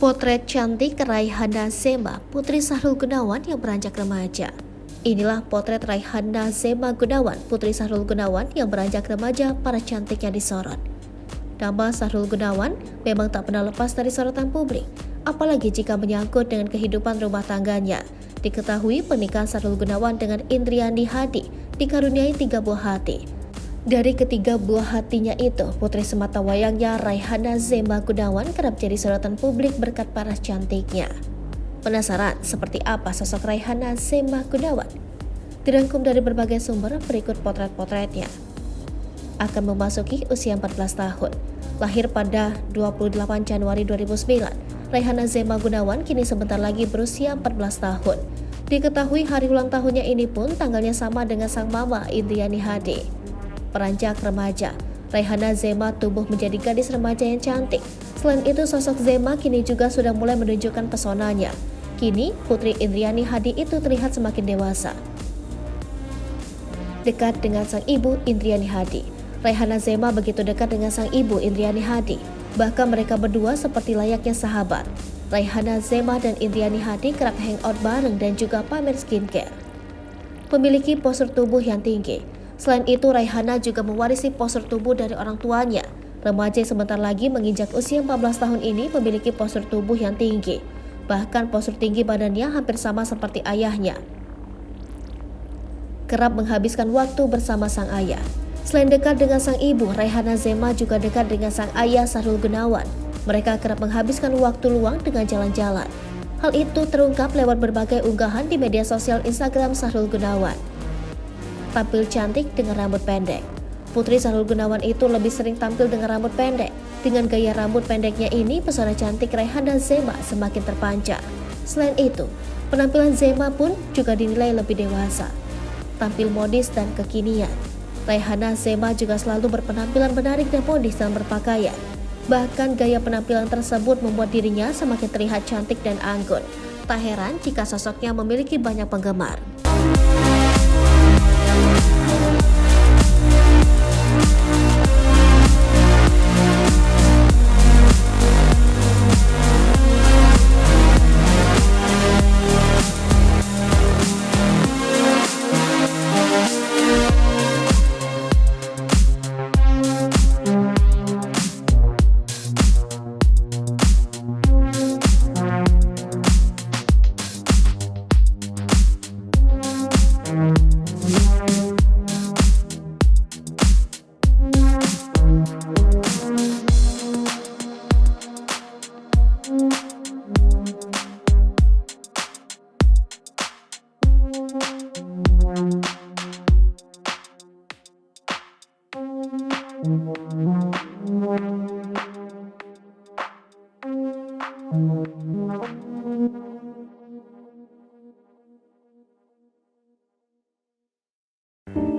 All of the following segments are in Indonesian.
Potret cantik Raihana Zema, Putri Sahrul Gunawan yang beranjak remaja. Inilah potret Raihana Zema Gunawan, Putri Sahrul Gunawan yang beranjak remaja, para cantiknya disorot. Nama Sahrul Gunawan memang tak pernah lepas dari sorotan publik, apalagi jika menyangkut dengan kehidupan rumah tangganya. Diketahui pernikahan Sahrul Gunawan dengan Indriani Hadi dikaruniai 3 buah hati. Dari ketiga buah hatinya itu, putri sematawayangnya Raihana Zema Gunawan kerap jadi sorotan publik berkat paras cantiknya. Penasaran seperti apa sosok Raihana Zema Gunawan? Dirangkum dari berbagai sumber berikut potret-potretnya. Akan memasuki usia 14 tahun. Lahir pada 28 Januari 2009, Raihana Zema Gunawan kini sebentar lagi berusia 14 tahun. Diketahui hari ulang tahunnya ini pun tanggalnya sama dengan sang mama Indriani Hadi. Peranjak remaja, Raihana Zema tumbuh menjadi gadis remaja yang cantik. Selain itu, sosok Zema kini juga sudah mulai menunjukkan pesonanya. Kini, putri Indriani Hadi itu terlihat semakin dewasa. Dekat dengan sang ibu Indriani Hadi, Raihana Zema begitu dekat dengan sang ibu Indriani Hadi. Bahkan mereka berdua seperti layaknya sahabat. Raihana Zema dan Indriani Hadi kerap hangout bareng dan juga pamer skincare. Memiliki postur tubuh yang tinggi. Selain itu, Raihana juga mewarisi postur tubuh dari orang tuanya. Remaja sebentar lagi menginjak usia 14 tahun ini memiliki postur tubuh yang tinggi. Bahkan postur tinggi badannya hampir sama seperti ayahnya. Kerap menghabiskan waktu bersama sang ayah. Selain dekat dengan sang ibu, Raihana Zema juga dekat dengan sang ayah Sahrul Gunawan. Mereka kerap menghabiskan waktu luang dengan jalan-jalan. Hal itu terungkap lewat berbagai unggahan di media sosial Instagram Sahrul Gunawan. Tampil cantik dengan rambut pendek. Putri Sahrul Gunawan itu lebih sering tampil dengan rambut pendek. Dengan gaya rambut pendeknya ini, pesona cantik Raihana Zema semakin terpancar. Selain itu, penampilan Zema pun juga dinilai lebih dewasa. Tampil modis dan kekinian. Raihana Zema juga selalu berpenampilan menarik dan modis dalam berpakaian. Bahkan gaya penampilan tersebut membuat dirinya semakin terlihat cantik dan anggun. Tak heran jika sosoknya memiliki banyak penggemar.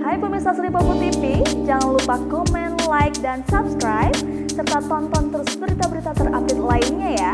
Hai pemirsa Sri Popo TV, jangan lupa komen, like, dan subscribe, serta tonton terus berita-berita terupdate lainnya ya.